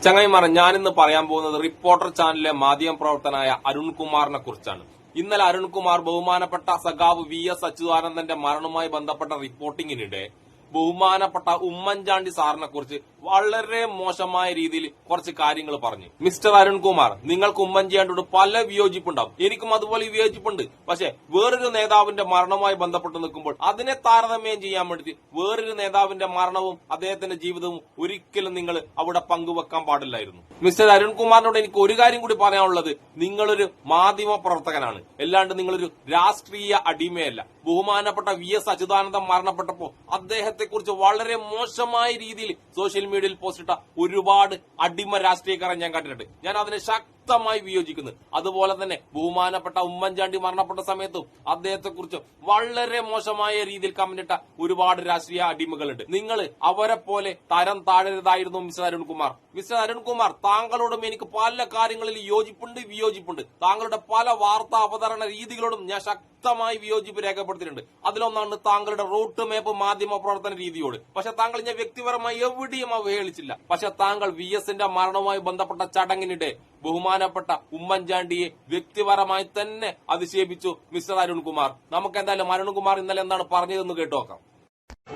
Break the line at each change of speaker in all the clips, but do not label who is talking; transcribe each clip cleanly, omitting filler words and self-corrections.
ചങ്ങായിമാരെ, ഞാനിന്ന് പറയാൻ പോകുന്നത് റിപ്പോർട്ടർ ചാനലിലെ മാധ്യമപ്രവർത്തനായ അരുൺകുമാറിനെ കുറിച്ചാണ്. ഇന്നലെ അരുൺകുമാർ ബഹുമാനപ്പെട്ട സഖാവ് VS അച്യുതാനന്ദന്റെ മരണവുമായി ബന്ധപ്പെട്ട റിപ്പോർട്ടിങ്ങിനിടെ ബഹുമാനപ്പെട്ട ഉമ്മൻചാണ്ടി സാറിനെ കുറിച്ച് വളരെ മോശമായ രീതിയിൽ കുറച്ച് കാര്യങ്ങൾ പറഞ്ഞു. മിസ്റ്റർ അരുൺകുമാർ, നിങ്ങൾക്ക് ഉമ്മൻചാണ്ടിയോട് പല വിയോജിപ്പുണ്ടാവും, എനിക്കും അതുപോലെ വിയോജിപ്പുണ്ട്. പക്ഷെ വേറൊരു നേതാവിന്റെ മരണവുമായി ബന്ധപ്പെട്ട് നിൽക്കുമ്പോൾ അതിനെ താരതമ്യം ചെയ്യാൻ വേണ്ടി വേറൊരു നേതാവിന്റെ മരണവും അദ്ദേഹത്തിന്റെ ജീവിതവും ഒരിക്കലും നിങ്ങൾ അവിടെ പങ്കുവെക്കാൻ പാടില്ലായിരുന്നു. മിസ്റ്റർ അരുൺകുമാറിനോട് എനിക്ക് ഒരു കാര്യം കൂടി പറയാനുള്ളത്, നിങ്ങളൊരു മാധ്യമ പ്രവർത്തകനാണ്, അല്ലാണ്ട് നിങ്ങളൊരു രാഷ്ട്രീയ അടിമയല്ല. ബഹുമാനപ്പെട്ട VS അച്യുതാനന്ദൻ മരണപ്പെട്ടപ്പോൾ അദ്ദേഹത്തെ കുറിച്ച് വളരെ മോശമായ രീതിയിൽ സോഷ്യൽ മീഡിയയിൽ പോസ്റ്റിട്ട ഒരുപാട് അടിമ രാഷ്ട്രീയക്കാരെ ഞാൻ കണ്ടിട്ടുണ്ട്. ഞാൻ അതിനെ ശക്തമായി വിയോജിക്കുന്നു. അതുപോലെ തന്നെ ബഹുമാനപ്പെട്ട ഉമ്മൻചാണ്ടി മരണപ്പെട്ട സമയത്തും അദ്ദേഹത്തെ കുറിച്ച് വളരെ മോശമായ രീതിയിൽ കമന്റിട്ട ഒരുപാട് രാഷ്ട്രീയ അടിമകളുണ്ട്. നിങ്ങൾ അവരെ പോലെ തരം താഴരുതായിരുന്നു മിസ്റ്റർ അരുൺകുമാർ. മിസ്റ്റർ അരുൺകുമാർ, താങ്കളോടും എനിക്ക് പല കാര്യങ്ങളിൽ യോജിപ്പുണ്ട്, വിയോജിപ്പുണ്ട്. താങ്കളുടെ പല വാർത്താ അവതരണ രീതികളോടും ഞാൻ ശക്തമായി വിയോജിപ്പ് രേഖപ്പെടുത്തിയിട്ടുണ്ട്. അതിലൊന്നാണ് താങ്കളുടെ റൂട്ട് മാപ്പ് മാധ്യമ പ്രവർത്തന രീതിയോട്. പക്ഷെ താങ്കൾ ഞാൻ വ്യക്തിപരമായി എവിടെയും അവഹേളിച്ചില്ല. പക്ഷെ താങ്കൾ VSന്റെ മരണവുമായി ബന്ധപ്പെട്ട ചടങ്ങിനിടെ ബഹുമാനപ്പെട്ട ഉമ്മൻചാണ്ടിയെ വ്യക്തിപരമായി തന്നെ അധിക്ഷേപിച്ചു മിസ്റ്റർ അരുൺകുമാർ. നമുക്ക് എന്തായാലും അരുൺകുമാർ ഇന്നലെ എന്താണ് പറഞ്ഞതെന്ന് കേട്ടുനോക്കാം.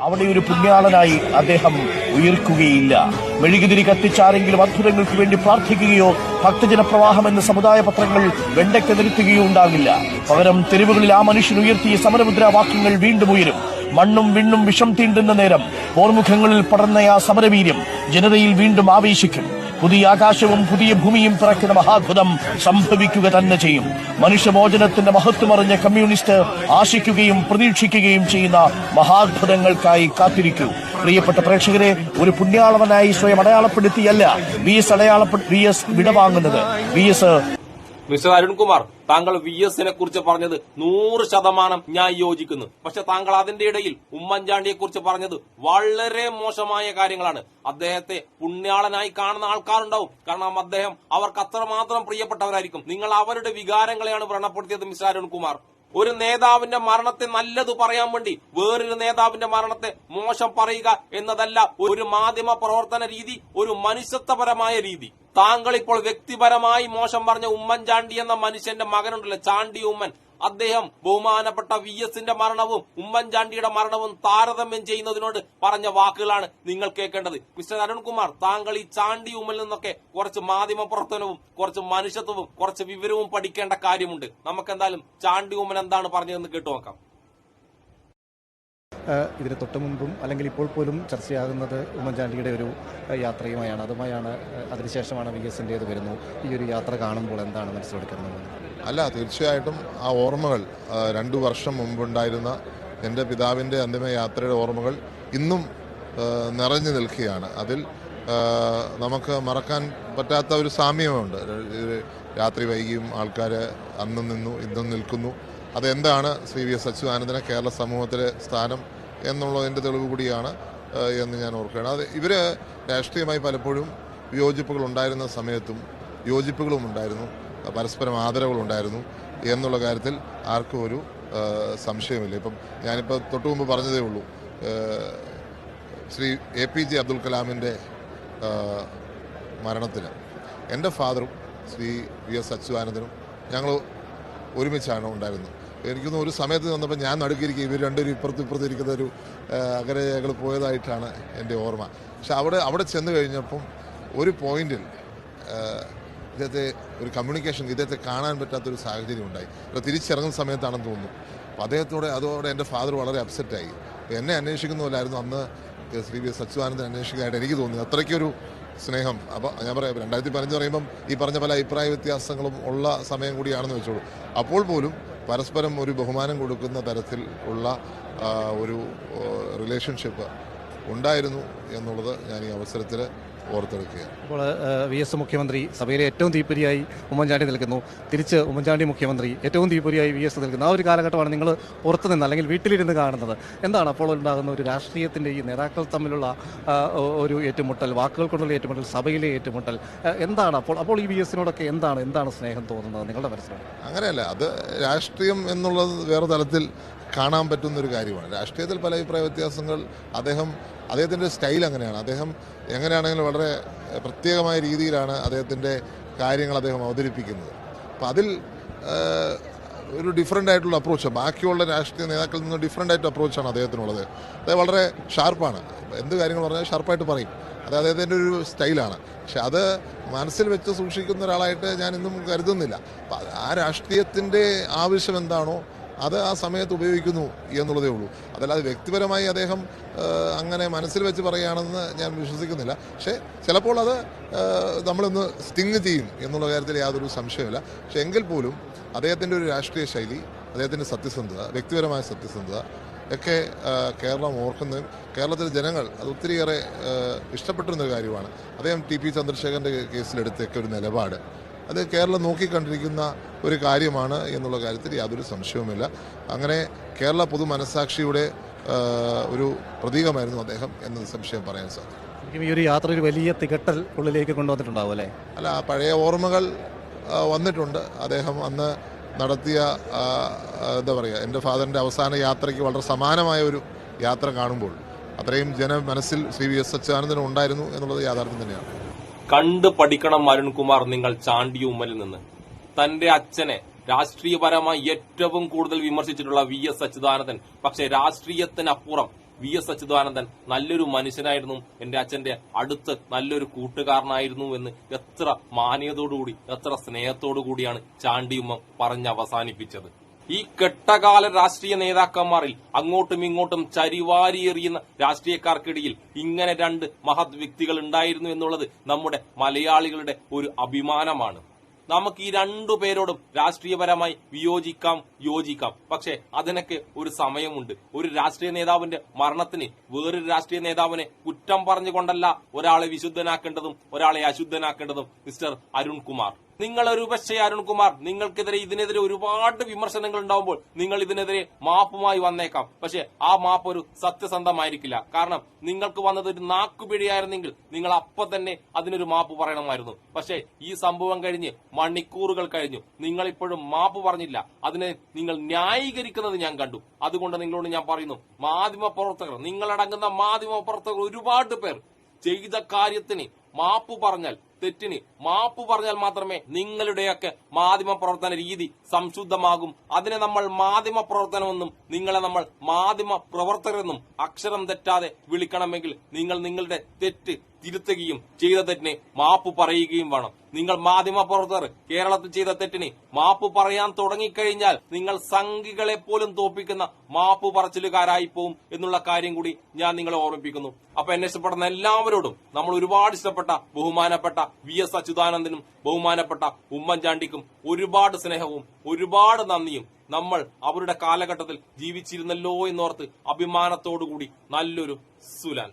അവിടെ ഒരു പുണ്യാളനായി അദ്ദേഹം ഉയർക്കുകയില്ല. മെഴുകുതിരി കത്തിച്ചാരെങ്കിലും അത്ഭുതങ്ങൾക്ക് വേണ്ടി പ്രാർത്ഥിക്കുകയോ ഭക്തജന പ്രവാഹം എന്ന സമുദായ പത്രങ്ങൾ വെണ്ടയ്ക്ക് നിരത്തുകയോ ഉണ്ടാകില്ല. പകരം തെരുവുകളിൽ ആ മനുഷ്യൻ ഉയർത്തിയ സമരമുദ്രാവാക്യങ്ങൾ വീണ്ടും ഉയരും. മണ്ണും വിണ്ണും വിഷം തീണ്ടുന്ന നേരം പോർമുഖങ്ങളിൽ പടർന്ന ആ സമരവീര്യം ജനതയിൽ വീണ്ടും ആവേശിക്കും. പുതിയ ആകാശവും പുതിയ ഭൂമിയും പിറക്കുന്ന മഹാത്ഭുതം സംഭവിക്കുക തന്നെ ചെയ്യും. മനുഷ്യമോചനത്തിന്റെ മഹത്വമറിഞ്ഞ കമ്മ്യൂണിസ്റ്റ് ആശിക്കുകയും പ്രതീക്ഷിക്കുകയും ചെയ്യുന്ന മഹാത്ഭുതങ്ങൾക്കായി കാത്തിരിക്കൂ. പ്രിയപ്പെട്ട പ്രേക്ഷകരെ, ഒരു പുണ്യാളവനായി സ്വയം അടയാളപ്പെടുത്തിയല്ല VS വിടവാങ്ങുന്നത്.
മിസ്റ്റർ അരുൺകുമാർ, താങ്കൾ VSനെ കുറിച്ച് പറഞ്ഞത് 100% ഞാൻ യോജിക്കുന്നു. പക്ഷെ താങ്കൾ അതിന്റെ ഇടയിൽ ഉമ്മൻചാണ്ടിയെ കുറിച്ച് പറഞ്ഞത് വളരെ മോശമായ കാര്യങ്ങളാണ്. അദ്ദേഹത്തെ പുണ്യാളനായി കാണുന്ന ആൾക്കാരുണ്ടാവും, കാരണം അദ്ദേഹം അവർക്ക് അത്രമാത്രം പ്രിയപ്പെട്ടവരായിരിക്കും. നിങ്ങൾ അവരുടെ വികാരങ്ങളെയാണ് വ്രണപ്പെടുത്തിയത് മിസ്റ്റർ അരുൺകുമാർ. ഒരു നേതാവിന്റെ മരണത്തെ നല്ലത് പറയാൻ വേണ്ടി വേറൊരു നേതാവിന്റെ മരണത്തെ മോശം പറയുക എന്നതല്ല ഒരു മാധ്യമ പ്രവർത്തന രീതി, ഒരു മനുഷ്യത്വപരമായ രീതി. താങ്കൾ ഇപ്പോൾ വ്യക്തിപരമായി മോശം പറഞ്ഞ ഉമ്മൻചാണ്ടി എന്ന മനുഷ്യന്റെ മകനുണ്ടല്ലോ, ചാണ്ടി ഉമ്മൻ, അദ്ദേഹം ബഹുമാനപ്പെട്ട VSന്റെ മരണവും ഉമ്മൻചാണ്ടിയുടെ മരണവും താരതമ്യം ചെയ്യുന്നതിനോട് പറഞ്ഞ വാക്കുകളാണ് നിങ്ങൾ കേൾക്കേണ്ടത്. മിസ്റ്റർ അരുൺകുമാർ, താങ്കൾ ഈ ചാണ്ടി ഉമ്മനിൽ നിന്നൊക്കെ കുറച്ച് മാധ്യമ പ്രവർത്തനവും കുറച്ച് മനുഷ്യത്വവും കുറച്ച് വിവരവും പഠിക്കേണ്ട കാര്യമുണ്ട്. നമുക്കെന്തായാലും ചാണ്ടി ഉമ്മൻ എന്താണ് പറഞ്ഞതെന്ന് കേട്ടുനോക്കാം.
ഇതിന് തൊട്ട് മുൻപും അല്ലെങ്കിൽ ഇപ്പോൾ പോലും ചർച്ചയാകുന്നത് ഉമ്മൻചാണ്ടിയുടെ ഒരു യാത്രയുമായാണ്. അതുമായാണ് അതിനുശേഷമാണ് VSന്റേത് വരുന്നു. ഈ ഒരു യാത്ര കാണുമ്പോൾ എന്താണ് മനസ്സിലെടുക്കുന്നത്?
അല്ല, തീർച്ചയായിട്ടും ആ ഓർമ്മകൾ 2 വർഷം മുമ്പുണ്ടായിരുന്ന എൻ്റെ പിതാവിൻ്റെ അന്തിമ യാത്രയുടെ ഓർമ്മകൾ ഇന്നും നിറഞ്ഞു നിൽക്കുകയാണ്. അതിൽ നമുക്ക് മറക്കാൻ പറ്റാത്ത ഒരു സാമ്യമുണ്ട്. രാത്രി വൈകിയും ആൾക്കാർ അന്നും നിന്നു ഇന്നും നിൽക്കുന്നു. അതെന്താണ് ശ്രീ VS അച്യുതാനന്ദന് കേരള സമൂഹത്തിലെ സ്ഥാനം എന്നുള്ളതിൻ്റെ തെളിവ് കൂടിയാണ് എന്ന് ഞാൻ ഓർക്കുകയാണ്. അത് ഇവർ രാഷ്ട്രീയമായി പലപ്പോഴും വിയോജിപ്പുകൾ ഉണ്ടായിരുന്ന സമയത്തും യോജിപ്പുകളും ഉണ്ടായിരുന്നു, പരസ്പരം ആദരവുകളുണ്ടായിരുന്നു എന്നുള്ള കാര്യത്തിൽ ആർക്കും ഒരു സംശയമില്ല. ഇപ്പം ഞാനിപ്പോൾ തൊട്ടു മുമ്പ് പറഞ്ഞതേ ഉള്ളൂ, ശ്രീ APJ അബ്ദുൽ കലാമിൻ്റെ മരണത്തിന് എൻ്റെ ഫാദറും ശ്രീ VS അച്യുതാനന്ദനും ഞങ്ങൾ ഒരുമിച്ചാണ് ഉണ്ടായിരുന്നത്. എനിക്കൊന്നും ഒരു സമയത്ത് വന്നപ്പോൾ ഞാൻ നടുക്കിയിരിക്കുക, ഇവർ രണ്ടുപേരും ഇപ്പുറത്തിരിക്കുന്ന ഒരു അകരകൾ പോയതായിട്ടാണ് എൻ്റെ ഓർമ്മ. പക്ഷെ അവിടെ ചെന്ന് കഴിഞ്ഞപ്പം ഒരു പോയിന്റിൽ ഇദ്ദേഹത്തെ ഒരു കമ്മ്യൂണിക്കേഷൻ ഇദ്ദേഹത്തെ കാണാൻ പറ്റാത്തൊരു സാഹചര്യം ഉണ്ടായി. തിരിച്ചിറങ്ങുന്ന സമയത്താണെന്ന് തോന്നുന്നു. അപ്പോൾ അതോടെ എൻ്റെ ഫാദർ വളരെ അപ്സെറ്റായി. എന്നെ അന്വേഷിക്കുന്നവരായിരുന്നു അന്ന് ശ്രീ VS അച്യുതാനന്ദൻ അന്വേഷിക്കാനായിട്ട് എനിക്ക് തോന്നി. അത്രയ്ക്കൊരു സ്നേഹം. അപ്പോൾ ഞാൻ പറയാം, 2015 പറയുമ്പം ഈ പറഞ്ഞ പല അഭിപ്രായ വ്യത്യാസങ്ങളും ഉള്ള സമയം കൂടിയാണെന്ന് വെച്ചോളൂ. അപ്പോൾ പോലും പരസ്പരം ഒരു ബഹുമാനം കൊടുക്കുന്ന തരത്തിൽ ഉള്ള ഒരു റിലേഷൻഷിപ്പ് ഉണ്ടായിരുന്നു എന്നുള്ളത് ഞാൻ ഈ അവസരത്തിൽ ഓർത്തെടുക്കുകയാണ്.
അപ്പോൾ VS മുഖ്യമന്ത്രി സഭയിലെ ഏറ്റവും തീപ്പൊരിയായി ഉമ്മൻചാണ്ടി നിൽക്കുന്നു, തിരിച്ച് ഉമ്മൻചാണ്ടി മുഖ്യമന്ത്രി ഏറ്റവും തീപ്പൊരിയായി VS നിൽക്കുന്നു. ആ ഒരു കാലഘട്ടമാണ് നിങ്ങൾ പുറത്തുനിന്ന് അല്ലെങ്കിൽ വീട്ടിലിരുന്ന് കാണുന്നത്. എന്താണ് അപ്പോൾ ഉണ്ടാകുന്ന ഒരു രാഷ്ട്രീയത്തിൻ്റെ ഈ നേതാക്കൾ തമ്മിലുള്ള ഒരു ഏറ്റുമുട്ടൽ, വാക്കുകൾ കൊണ്ടുള്ള ഏറ്റുമുട്ടൽ, സഭയിലെ ഏറ്റുമുട്ടൽ എന്താണ്? അപ്പോൾ ഈ VSനോടൊക്കെ എന്താണ് സ്നേഹം തോന്നുന്നത് നിങ്ങളുടെ മനസ്സിലാണ്?
അങ്ങനെയല്ല, അത് രാഷ്ട്രീയം എന്നുള്ളത് വേറെ തലത്തിൽ കാണാൻ പറ്റുന്നൊരു കാര്യമാണ്. രാഷ്ട്രീയത്തിൽ പല അഭിപ്രായ വ്യത്യാസങ്ങൾ അദ്ദേഹത്തിൻ്റെ സ്റ്റൈൽ അങ്ങനെയാണ്. അദ്ദേഹം എങ്ങനെയാണെങ്കിലും വളരെ പ്രത്യേകമായ രീതിയിലാണ് അദ്ദേഹത്തിൻ്റെ കാര്യങ്ങൾ അദ്ദേഹം അവതരിപ്പിക്കുന്നത്. അപ്പം അതിൽ ഒരു ഡിഫറൻ്റ് ആയിട്ടുള്ള അപ്രോച്ച്, ബാക്കിയുള്ള രാഷ്ട്രീയ നേതാക്കളിൽ നിന്ന് ഡിഫറൻ്റ് ആയിട്ട് അപ്രോച്ചാണ് അദ്ദേഹത്തിനുള്ളത്. അദ്ദേഹം വളരെ ഷാർപ്പാണ്, എന്ത് കാര്യങ്ങൾ പറഞ്ഞാൽ ഷാർപ്പായിട്ട് പറയും. അത് അദ്ദേഹത്തിൻ്റെ ഒരു സ്റ്റൈലാണ്. പക്ഷെ അത് മനസ്സിൽ വെച്ച് സൂക്ഷിക്കുന്ന ഒരാളായിട്ട് ഞാൻ ഇന്നും കരുതുന്നില്ല. അപ്പം ആ രാഷ്ട്രീയത്തിൻ്റെ ആവശ്യം എന്താണോ അത് ആ സമയത്ത് ഉപയോഗിക്കുന്നു എന്നുള്ളതേ ഉള്ളൂ. അതല്ലാതെ വ്യക്തിപരമായി അദ്ദേഹം അങ്ങനെ മനസ്സിൽ വെച്ച് പറയുകയാണെന്ന് ഞാൻ വിശ്വസിക്കുന്നില്ല. പക്ഷേ ചിലപ്പോൾ അത് നമ്മളൊന്ന് സ്റ്റിങ് ചെയ്യും എന്നുള്ള കാര്യത്തിൽ യാതൊരു സംശയമില്ല. പക്ഷെ എങ്കിൽ പോലും അദ്ദേഹത്തിൻ്റെ ഒരു രാഷ്ട്രീയ ശൈലി, അദ്ദേഹത്തിൻ്റെ സത്യസന്ധത, വ്യക്തിപരമായ സത്യസന്ധത ഒക്കെ കേരളം ഓർക്കുന്നതും കേരളത്തിലെ ജനങ്ങൾ അത് ഒത്തിരിയേറെ ഇഷ്ടപ്പെട്ടിരുന്നൊരു കാര്യമാണ്. അദ്ദേഹം ടി പി ചന്ദ്രശേഖരൻ്റെ കേസിലെടുത്തൊക്കെ ഒരു നിലപാട് അത് കേരളം നോക്കിക്കണ്ടിരിക്കുന്ന ഒരു കാര്യമാണ് എന്നുള്ള കാര്യത്തിൽ യാതൊരു സംശയവുമില്ല. അങ്ങനെ കേരള പൊതു മനസ്സാക്ഷിയുടെ ഒരു പ്രതീകമായിരുന്നു അദ്ദേഹം എന്ന് സംശയം പറയാൻ സാധിക്കും.
ഈ ഒരു യാത്ര ഒരു വലിയ തികട്ടൽ ഉള്ളിലേക്ക് കൊണ്ടുവന്നിട്ടുണ്ടാവും അല്ലേ?
അല്ല, പഴയ ഓർമ്മകൾ വന്നിട്ടുണ്ട്. അദ്ദേഹം അന്ന് നടത്തിയ എന്താ പറയുക, എൻ്റെ ഫാദറിൻ്റെ അവസാന യാത്രയ്ക്ക് വളരെ സമാനമായ ഒരു യാത്ര കാണുമ്പോൾ അത്രയും മനസ്സിൽ ശ്രീ വി എസ് അച്യുതാനന്ദൻ ഉണ്ടായിരുന്നു എന്നുള്ളത് യാഥാർത്ഥ്യം തന്നെയാണ്.
കണ്ട് പഠിക്കണം അരുൺകുമാർ നിങ്ങൾ ചാണ്ടി ഉമ്മലിൽ നിന്ന്. തന്റെ അച്ഛനെ രാഷ്ട്രീയപരമായി ഏറ്റവും കൂടുതൽ വിമർശിച്ചിട്ടുള്ള വി എസ് അച്യുതാനന്ദൻ, പക്ഷെ രാഷ്ട്രീയത്തിനപ്പുറം വി എസ് അച്യുതാനന്ദൻ നല്ലൊരു മനുഷ്യനായിരുന്നു, എന്റെ അച്ഛന്റെ അടുത്ത് നല്ലൊരു കൂട്ടുകാരനായിരുന്നു എന്ന് എത്ര മാന്യതയോടുകൂടി എത്ര സ്നേഹത്തോടു കൂടിയാണ് ചാണ്ടിയുമ്മ പറഞ്ഞ് അവസാനിപ്പിച്ചത്. ഈ കെട്ടകാല രാഷ്ട്രീയ നേതാക്കന്മാരിൽ അങ്ങോട്ടും ഇങ്ങോട്ടും ചരിവാരിയെറിയുന്ന രാഷ്ട്രീയക്കാർക്കിടയിൽ ഇങ്ങനെ രണ്ട് മഹത് വ്യക്തികൾ ഉണ്ടായിരുന്നു എന്നുള്ളത് നമ്മുടെ മലയാളികളുടെ ഒരു അഭിമാനമാണ്. നമുക്ക് ഈ രണ്ടു പേരോടും രാഷ്ട്രീയപരമായി വിയോജിക്കാം, യോജിക്കാം. പക്ഷെ അതിനൊക്കെ ഒരു സമയമുണ്ട്. ഒരു രാഷ്ട്രീയ നേതാവിന്റെ മരണത്തിന് വേറൊരു രാഷ്ട്രീയ നേതാവിനെ കുറ്റം പറഞ്ഞുകൊണ്ടല്ല ഒരാളെ വിശുദ്ധനാക്കേണ്ടതും ഒരാളെ അശുദ്ധനാക്കേണ്ടതും. മിസ്റ്റർ അരുൺകുമാർ, നിങ്ങൾ ഒരു പക്ഷേ അരുൺകുമാർ ഇതിനെതിരെ ഒരുപാട് വിമർശനങ്ങൾ ഉണ്ടാവുമ്പോൾ നിങ്ങൾ ഇതിനെതിരെ മാപ്പുമായി വന്നേക്കാം. പക്ഷെ ആ മാപ്പ് ഒരു സത്യസന്ധമായിരിക്കില്ല. കാരണം നിങ്ങൾക്ക് വന്നത് ഒരു നാക്കുപിഴയായിരുന്നെങ്കിൽ നിങ്ങൾ അപ്പൊ തന്നെ അതിനൊരു മാപ്പ് പറയണമായിരുന്നു. പക്ഷെ ഈ സംഭവം കഴിഞ്ഞ് മണിക്കൂറുകൾ കഴിഞ്ഞു, നിങ്ങൾ ഇപ്പോഴും മാപ്പ് പറഞ്ഞില്ല. അതിനെ നിങ്ങൾ ന്യായീകരിക്കുന്നത് ഞാൻ കണ്ടു. അതുകൊണ്ട് നിങ്ങളോട് ഞാൻ പറയുന്നു, മാധ്യമപ്രവർത്തകർ, നിങ്ങളടങ്ങുന്ന മാധ്യമപ്രവർത്തകർ ഒരുപാട് പേർ ചെയ്ത കാര്യത്തിന് മാപ്പ് പറഞ്ഞാൽ, തെറ്റിന് മാപ്പ് പറഞ്ഞാൽ മാത്രമേ നിങ്ങളുടെയൊക്കെ മാധ്യമ പ്രവർത്തന രീതി സംശുദ്ധമാകും. അതിനെ നമ്മൾ മാധ്യമ പ്രവർത്തനമെന്നും നിങ്ങളെ നമ്മൾ മാധ്യമ പ്രവർത്തകരെന്നും അക്ഷരം തെറ്റാതെ വിളിക്കണമെങ്കിൽ നിങ്ങൾ നിങ്ങളുടെ തെറ്റ് തിരുത്തുകയും ചെയ്ത തെറ്റിന് മാപ്പ് പറയുകയും വേണം. നിങ്ങൾ മാധ്യമ പ്രവർത്തകർ കേരളത്തിൽ ചെയ്ത തെറ്റിന് മാപ്പ് പറയാൻ തുടങ്ങിക്കഴിഞ്ഞാൽ നിങ്ങൾ സംഘികളെ പോലും തോപ്പിക്കുന്ന മാപ്പ് പറച്ചിലുകാരായി പോവും എന്നുള്ള കാര്യം കൂടി ഞാൻ നിങ്ങളെ ഓർമ്മിപ്പിക്കുന്നു. അപ്പൊ എന്നെ ഇഷ്ടപ്പെടുന്ന എല്ലാവരോടും നമ്മൾ ഒരുപാട് ഇഷ്ടപ്പെട്ട ബഹുമാനപ്പെട്ട വി എസ് അച്യുതാനന്ദനും ബഹുമാനപ്പെട്ട ഉമ്മൻചാണ്ടിക്കും ഒരുപാട് സ്നേഹവും ഒരുപാട് നന്ദിയും. നമ്മൾ അവരുടെ കാലഘട്ടത്തിൽ ജീവിച്ചിരുന്നല്ലോ എന്നോർത്ത് അഭിമാനത്തോടുകൂടി നല്ലൊരു സുലാൻ.